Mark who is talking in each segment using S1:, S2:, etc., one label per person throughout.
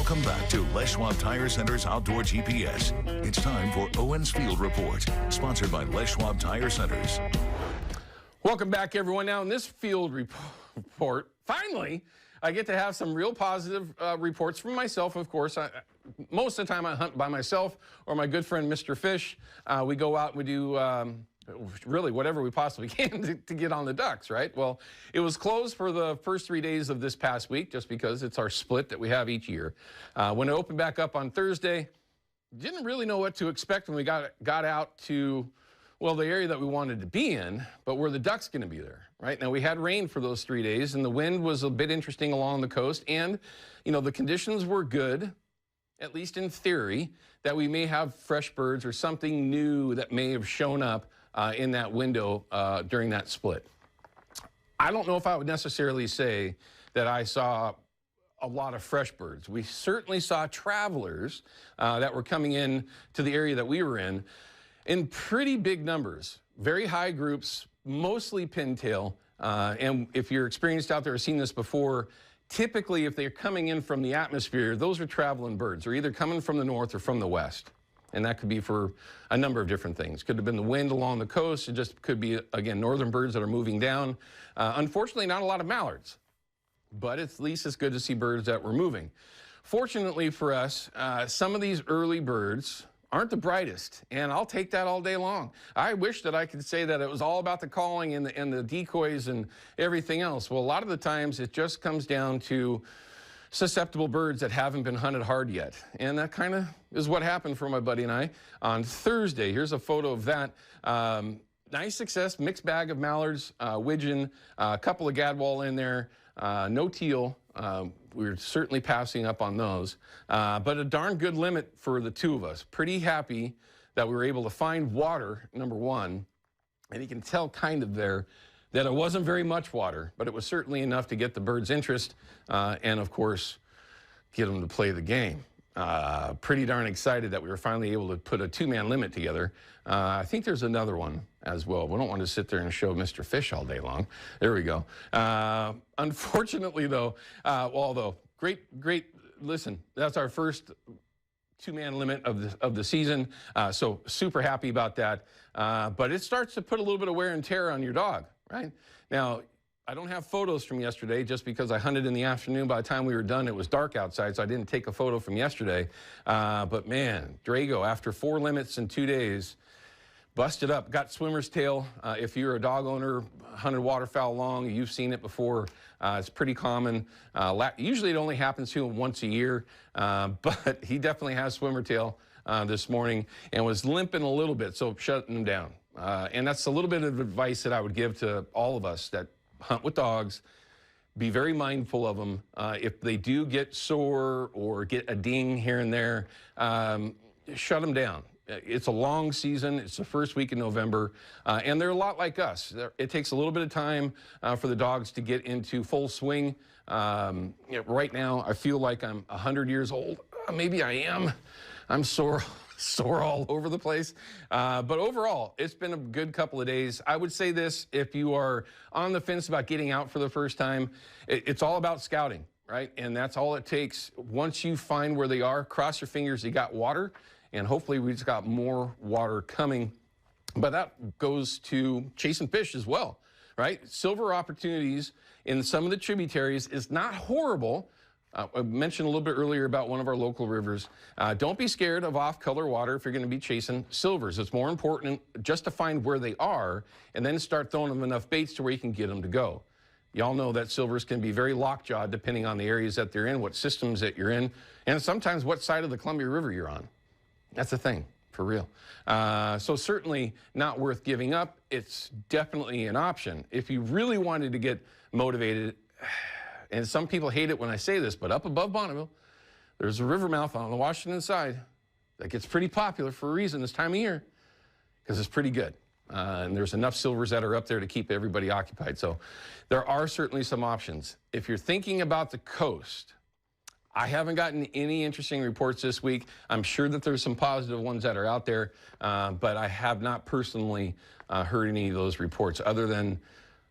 S1: Welcome back to Les Schwab Tire Center's Outdoor GPS. It's time for Owin's Field Report, sponsored by Les Schwab Tire Centers.
S2: Welcome back, everyone. Now, in this field report, finally, I get to have some real positive reports from myself, of course. Most of the time, I hunt by myself or my good friend, Mr. Fish. We go out and we do really whatever we possibly can to get on the ducks, right? Well, it was closed for the first 3 days of this past week just because it's our split that we have each year. When it opened back up on Thursday, didn't really know what to expect when we got out to, well, the area that we wanted to be in, but were the ducks going to be there, right? Now, we had rain for those 3 days, and the wind was a bit interesting along the coast, and, you know, the conditions were good, at least in theory, that we may have fresh birds or something new that may have shown up in that window during that split. I don't know if I would necessarily say that I saw a lot of fresh birds. We certainly saw travelers that were coming in to the area that we were in pretty big numbers, very high groups, mostly pintail. And if you're experienced out there or seen this before, typically if they're coming in from the atmosphere, those are traveling birds. They're either coming from the north or from the west. And that could be for a number of different things. Could have been the wind along the coast. It just could be, again, northern birds that are moving down. Unfortunately, not a lot of mallards, but at least it's good to see birds that were moving. Fortunately for us, some of these early birds aren't the brightest, and I'll take that all day long. I wish that I could say that it was all about the calling and the decoys and everything else. Well, a lot of the times it just comes down to susceptible birds that haven't been hunted hard yet. And that kind of is what happened for my buddy and I on Thursday. Here's a photo of that. Nice success, mixed bag of mallards, widgeon, a couple of gadwall in there, no teal. We were certainly passing up on those, but a darn good limit for the two of us. Pretty happy that we were able to find water, number one, and you can tell kind of there that it wasn't very much water, but it was certainly enough to get the birds' interest and, of course, get them to play the game. Pretty darn excited that we were finally able to put a two-man limit together. I think there's another one as well. We don't want to sit there and show Mr. Fish all day long. There we go. Unfortunately, though, although great, listen, that's our first two-man limit of the season, so super happy about that. But it starts to put a little bit of wear and tear on your dog. Right? Now, I don't have photos from yesterday just because I hunted in the afternoon. By the time we were done, it was dark outside, so I didn't take a photo from yesterday. But man, Drago, after 4 limits in 2 days, busted up, got swimmer's tail. If you're a dog owner, hunted waterfowl long, you've seen it before. It's pretty common. Usually it only happens to him once a year, but he definitely has swimmer tail this morning and was limping a little bit, so shutting him down. And that's a little bit of advice that I would give to all of us that hunt with dogs. Be very mindful of them. If they do get sore or get a ding here and there, shut them down. It's a long season. It's the first week in November, and they're a lot like us. It takes a little bit of time for the dogs to get into full swing. Right now, I feel like I'm 100 years old. Maybe I am. I'm sore all over the place. But overall, it's been a good couple of days. I would say this, if you are on the fence about getting out for the first time, it's all about scouting, right? And that's all it takes. Once you find where they are, cross your fingers, you got water, and hopefully we just got more water coming. But that goes to chasing fish as well, right? Silver opportunities in some of the tributaries is not horrible. I mentioned a little bit earlier about one of our local rivers. Don't be scared of off-color water if you're going to be chasing silvers. It's more important just to find where they are and then start throwing them enough baits to where you can get them to go. Y'all know that silvers can be very lockjawed depending on the areas that they're in, what systems that you're in, and sometimes what side of the Columbia River you're on. That's the thing, for real. So certainly not worth giving up. It's definitely an option. If you really wanted to get motivated, and some people hate it when I say this, but up above Bonneville, there's a river mouth on the Washington side that gets pretty popular for a reason this time of year, because it's pretty good. And there's enough silvers that are up there to keep everybody occupied. So there are certainly some options. If you're thinking about the coast, I haven't gotten any interesting reports this week. I'm sure that there's some positive ones that are out there, but I have not personally heard any of those reports other than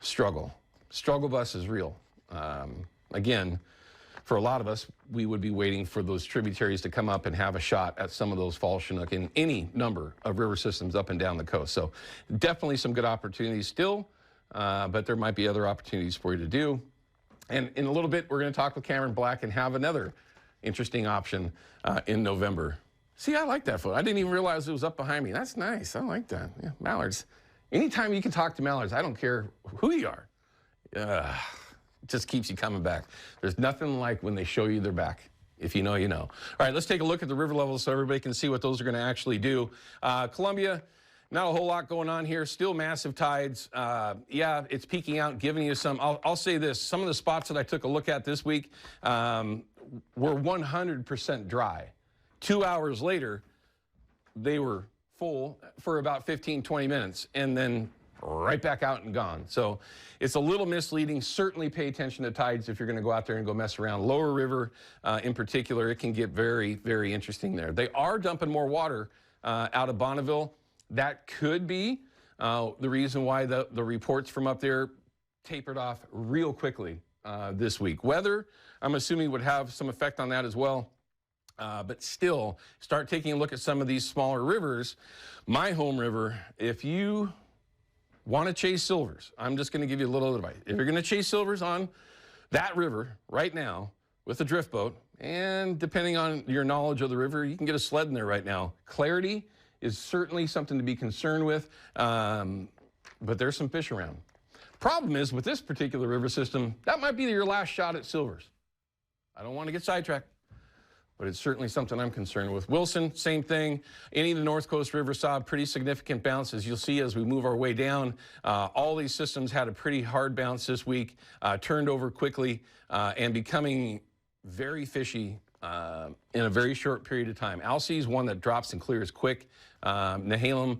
S2: struggle. Struggle bus is real. Again, for a lot of us, we would be waiting for those tributaries to come up and have a shot at some of those fall Chinook in any number of river systems up and down the coast. So definitely some good opportunities still, but there might be other opportunities for you to do. And in a little bit, we're going to talk with Cameron Black and have another interesting option in November. See, I like that photo. I didn't even realize it was up behind me. That's nice. I like that. Yeah, mallards. Anytime you can talk to mallards, I don't care who you are. It just keeps you coming back. There's nothing like when they show you their back. If you know, you know. All right, let's take a look at the river levels so everybody can see what those are going to actually do. Columbia, not a whole lot going on here. Still massive tides. Yeah, it's peaking out, giving you some. I'll say this. Some of the spots that I took a look at this week were 100% dry. 2 hours later, they were full for about 15, 20 minutes, and then right back out and gone. So it's a little misleading. Certainly pay attention to tides if you're going to go out there and go mess around. Lower river in particular, it can get very, very interesting there. They are dumping more water out of Bonneville. That could be the reason why the reports from up there tapered off real quickly this week. Weather, I'm assuming, would have some effect on that as well. But still, start taking a look at some of these smaller rivers. My home river, if you want to chase silvers, I'm just going to give you a little advice. If you're going to chase silvers on that river right now with a drift boat, and depending on your knowledge of the river, you can get a sled in there right now. Clarity is certainly something to be concerned with, but there's some fish around. Problem is, with this particular river system, that might be your last shot at silvers. I don't want to get sidetracked, but it's certainly something I'm concerned with. Wilson, same thing. Any of the North Coast rivers saw pretty significant bounces. You'll see as we move our way down, all these systems had a pretty hard bounce this week, turned over quickly, and becoming very fishy in a very short period of time. Alsea is one that drops and clears quick. Nehalem,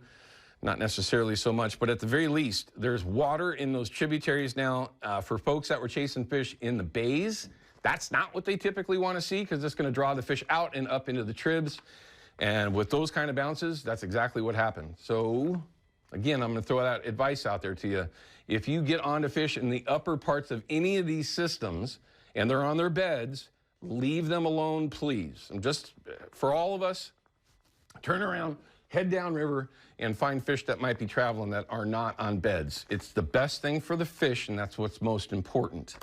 S2: not necessarily so much, but at the very least, there's water in those tributaries now. For folks that were chasing fish in the bays, that's not what they typically want to see, because it's going to draw the fish out and up into the tribs. And with those kind of bounces, that's exactly what happened. So, again, I'm going to throw that advice out there to you. If you get onto fish in the upper parts of any of these systems and they're on their beds, leave them alone, please. And just for all of us, turn around, head downriver, and find fish that might be traveling that are not on beds. It's the best thing for the fish, and that's what's most important.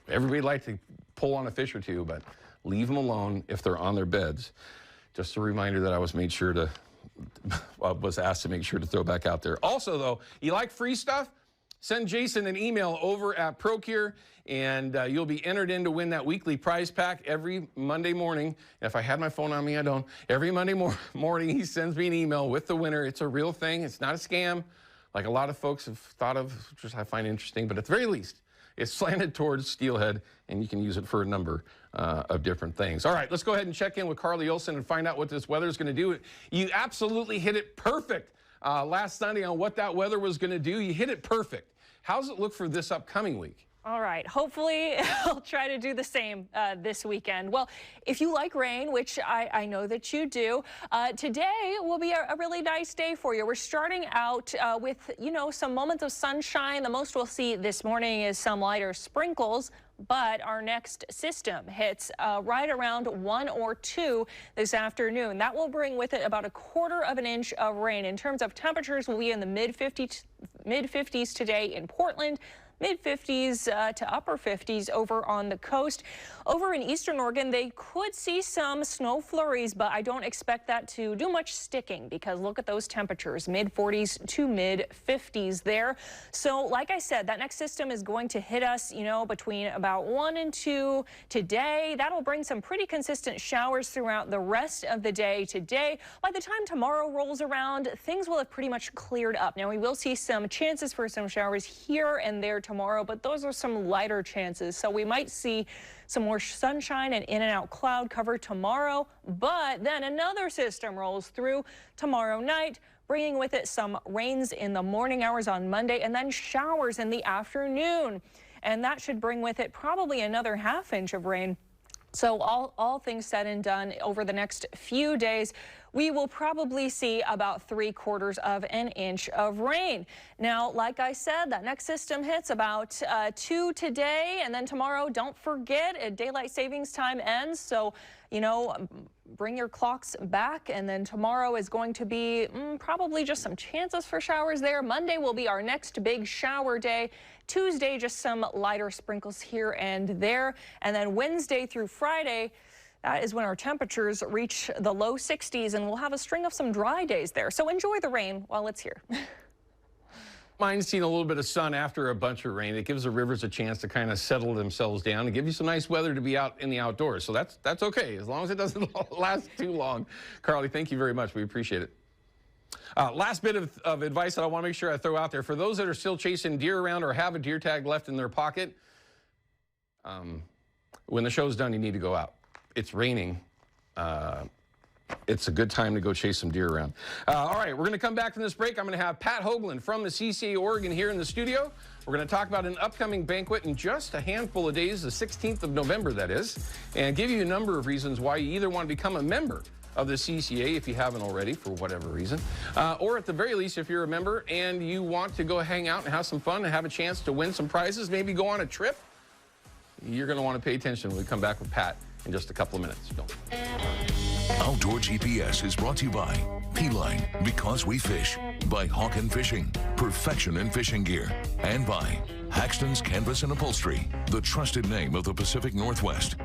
S2: Everybody likes to pull on a fish or two, but leave them alone if they're on their beds. Just a reminder that I was asked to make sure to throw back out there. Also, though, you like free stuff? Send Jason an email over at Procure, and you'll be entered in to win that weekly prize pack every Monday morning. If I had my phone on me, I don't. Every Monday morning, he sends me an email with the winner. It's a real thing. It's not a scam, like a lot of folks have thought of, which I find interesting. But at the very least, it's slanted towards steelhead, and you can use it for a number of different things. All right, let's go ahead and check in with Carly Olson and find out what this weather is going to do. You absolutely hit it perfect last Sunday on what that weather was going to do. You hit it perfect. How's it look for this upcoming week?
S3: All right, hopefully I'll try to do the same this weekend. Well, if you like rain, which I know that you do, today will be a really nice day for you. We're starting out with, some moments of sunshine. The most we'll see this morning is some lighter sprinkles, but our next system hits right around 1 or 2 this afternoon. That will bring with it about 1/4 of an inch of rain. In terms of temperatures, we'll be in the mid-50s today in Portland, mid-50s to upper 50s over on the coast. Over in eastern Oregon, they could see some snow flurries, but I don't expect that to do much sticking, because look at those temperatures, mid-40s to mid-50s there. So like I said, that next system is going to hit us, between about 1 and 2 today. That'll bring some pretty consistent showers throughout the rest of the day today. By the time tomorrow rolls around, things will have pretty much cleared up. Now, we will see some chances for some showers here and there tomorrow, but those are some lighter chances. So we might see some more sunshine and in and out cloud cover tomorrow, but then another system rolls through tomorrow night, bringing with it some rains in the morning hours on Monday and then showers in the afternoon. And that should bring with it probably another 1/2 inch of rain. So all things said and done, over the next few days, we will probably see about 3/4 of an inch of rain. Now, like I said, that next system hits about 2 today, and then tomorrow, don't forget, daylight savings time ends. So, you know, bring your clocks back, and then tomorrow is going to be probably just some chances for showers there. Monday will be our next big shower day. Tuesday, just some lighter sprinkles here and there. And then Wednesday through Friday, that is when our temperatures reach the low 60s, and we'll have a string of some dry days there. So enjoy the rain while it's here.
S2: Mind seeing a little bit of sun after a bunch of rain. It gives the rivers a chance to kind of settle themselves down and give you some nice weather to be out in the outdoors. So that's okay, as long as it doesn't last too long. Carly, thank you very much. We appreciate it. Last bit of advice that I want to make sure I throw out there. For those that are still chasing deer around or have a deer tag left in their pocket, when the show's done, you need to go out. It's raining. It's a good time to go chase some deer around. All right, we're going to come back from this break. I'm going to have Pat Hoagland from the CCA Oregon here in the studio. We're going to talk about an upcoming banquet in just a handful of days, the 16th of November, that is, and give you a number of reasons why you either want to become a member of the CCA if you haven't already for whatever reason, or at the very least, if you're a member and you want to go hang out and have some fun and have a chance to win some prizes, maybe go on a trip, you're going to want to pay attention when we come back with Pat in just a couple of minutes.
S1: Outdoor GPS is brought to you by P-Line, because we fish, by Hawken Fishing, perfection in fishing gear, and by Haxton's Canvas and Upholstery, the trusted name of the Pacific Northwest.